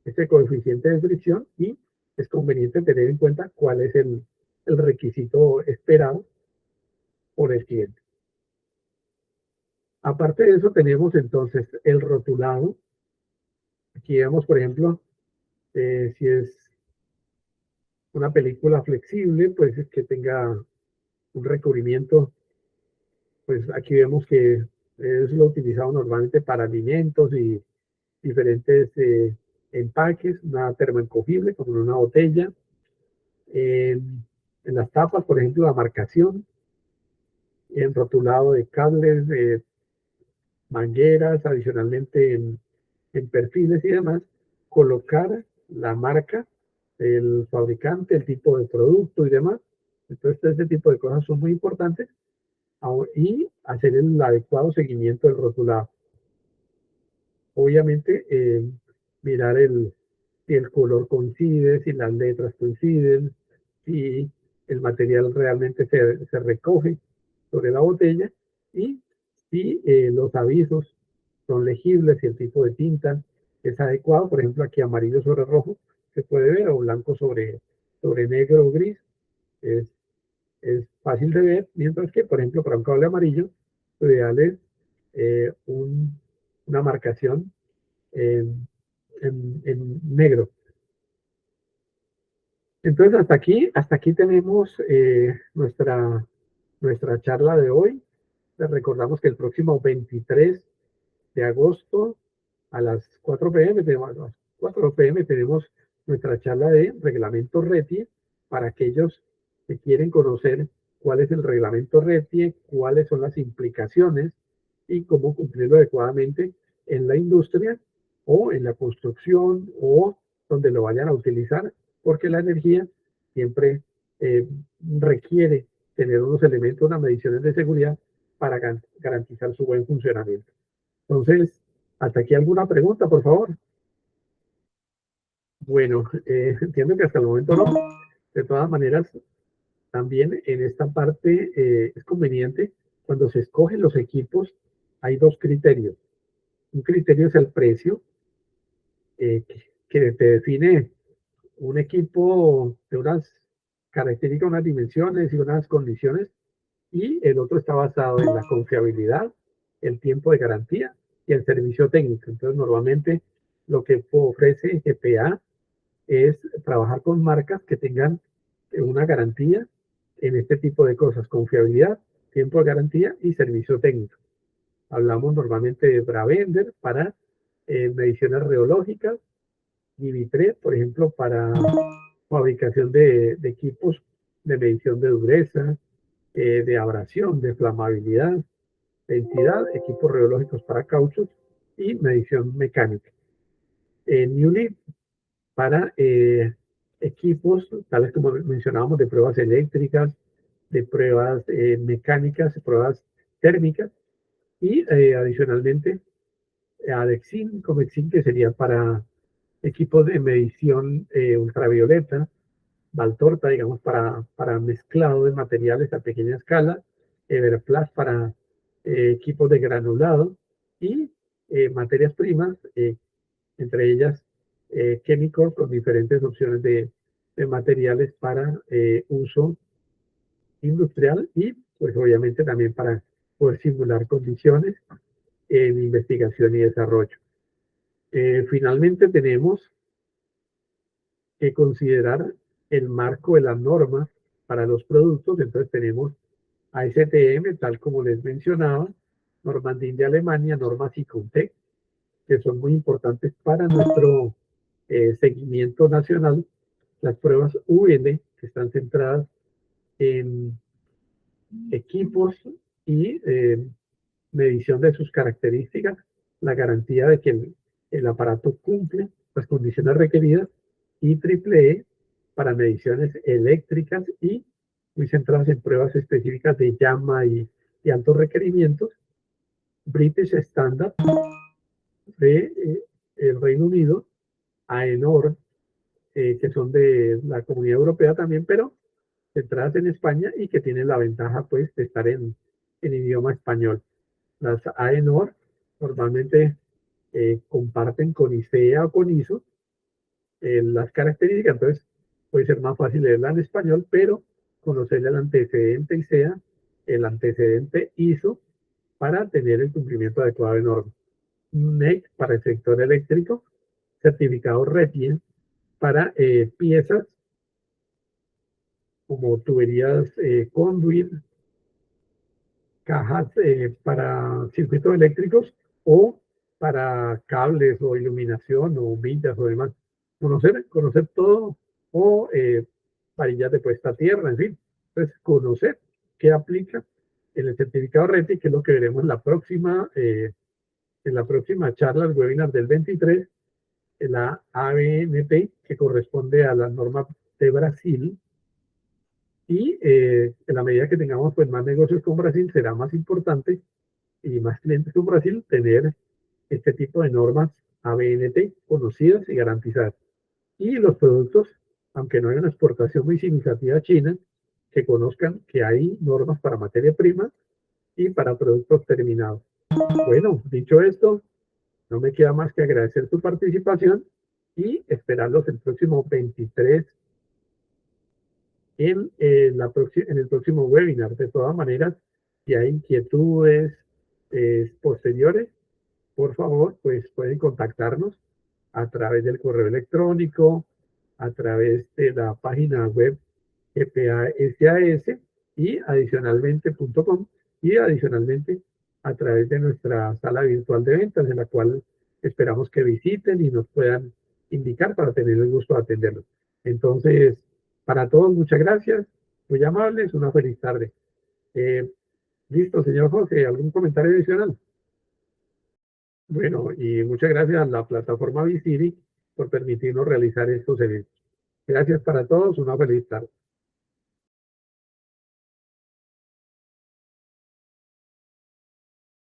este coeficiente de fricción, y es conveniente tener en cuenta cuál es el requisito esperado por el cliente. Aparte de eso, tenemos entonces el rotulado. Aquí vemos, por ejemplo, si es una película flexible, pues que tenga un recubrimiento, pues aquí vemos que es lo utilizado normalmente para alimentos y diferentes empaques, una termoencogible como en una botella. En las tapas, por ejemplo, la marcación, en rotulado de cables, mangueras, adicionalmente en perfiles y demás, colocar la marca, el fabricante, el tipo de producto y demás. Entonces, este tipo de cosas son muy importantes y hacer el adecuado seguimiento del rotulado. Obviamente, mirar si el color coincide, si las letras coinciden, si el material realmente se recoge sobre la botella y si los avisos son legibles, si el tipo de tinta es adecuado. Por ejemplo, aquí amarillo sobre rojo se puede ver, o blanco sobre negro o gris. Es, es fácil de ver, mientras que, por ejemplo, para un cable amarillo, lo ideal es una marcación en, en negro. Entonces, hasta aquí tenemos nuestra charla de hoy. Les recordamos que el próximo 23 de agosto a las 4 p.m. tenemos nuestra charla de reglamento RETIE para aquellos que quieren conocer cuál es el reglamento RETIE, cuáles son las implicaciones y cómo cumplirlo adecuadamente en la industria o en la construcción o donde lo vayan a utilizar, porque la energía siempre requiere tener unos elementos, unas mediciones de seguridad para garantizar su buen funcionamiento. Entonces, hasta aquí alguna pregunta, por favor. Bueno, entiendo que hasta el momento no. De todas maneras, también en esta parte es conveniente, cuando se escogen los equipos, hay dos criterios. Un criterio es el precio, que te define un equipo de unas características, unas dimensiones y unas condiciones, y el otro está basado en la confiabilidad, el tiempo de garantía y el servicio técnico. Entonces, normalmente lo que ofrece GPA es trabajar con marcas que tengan una garantía en este tipo de cosas: confiabilidad, tiempo de garantía y servicio técnico. Hablamos normalmente de Bravender para mediciones reológicas, Divitre, por ejemplo, para fabricación de equipos de medición de dureza, de abrasión, de flamabilidad, de entidad, equipos reológicos para cauchos y medición mecánica. Newly para equipos, tales como mencionábamos, de pruebas eléctricas, de pruebas mecánicas, de pruebas térmicas y adicionalmente Adexin, Comexin, que sería para equipos de medición ultravioleta, Valtorta, digamos, para mezclado de materiales a pequeña escala, Everplast para equipos de granulado y materias primas, entre ellas Chemical, con diferentes opciones de materiales para uso industrial y pues obviamente también para poder simular condiciones en investigación y desarrollo. Finalmente tenemos que considerar el marco de las normas para los productos. Entonces tenemos ASTM, tal como les mencionaba, normas DIN de Alemania, normas ICONTEC, que son muy importantes para nuestro seguimiento nacional. Las pruebas UN, que están centradas en equipos y medición de sus características, la garantía de que el aparato cumple las condiciones requeridas, y AAA para mediciones eléctricas y muy centradas en pruebas específicas de llama y altos requerimientos. British Standard de el Reino Unido, AENOR, que son de la Comunidad Europea también, pero centradas en España y que tienen la ventaja pues de estar en idioma español. Las AENOR normalmente comparten con ICEA o con ISO las características, entonces puede ser más fácil leerla en español, pero conocer el antecedente ICEA, el antecedente ISO, para tener el cumplimiento adecuado de normas. NEC para el sector eléctrico, certificado RETIE para piezas como tuberías conduit, cajas para circuitos eléctricos o para cables o iluminación o villas o demás. Conocer todo o varillas de puesta a tierra, en fin. Entonces, conocer qué aplica en el certificado RETI, que es lo que veremos en la próxima charla, el webinar del 23, en la ABNT, que corresponde a la norma de Brasil. Y en la medida que tengamos pues, más negocios con Brasil, será más importante y más clientes con Brasil tener este tipo de normas ABNT conocidas y garantizadas. Y los productos, aunque no hay una exportación muy significativa a China, que conozcan que hay normas para materia prima y para productos terminados. Bueno, dicho esto, no me queda más que agradecer tu participación y esperarlos el próximo 23 en el próximo webinar. De todas maneras, si hay inquietudes posteriores, por favor, pues pueden contactarnos a través del correo electrónico, a través de la página web GPA-SAS y adicionalmente.com y adicionalmente a través de nuestra sala virtual de ventas, en la cual esperamos que visiten y nos puedan indicar para tener el gusto de atenderlos. Entonces, para todos, muchas gracias, muy amables, una feliz tarde. Listo, señor José, ¿algún comentario adicional? Bueno, y muchas gracias a la plataforma Visiri por permitirnos realizar estos eventos. Gracias para todos, una feliz tarde.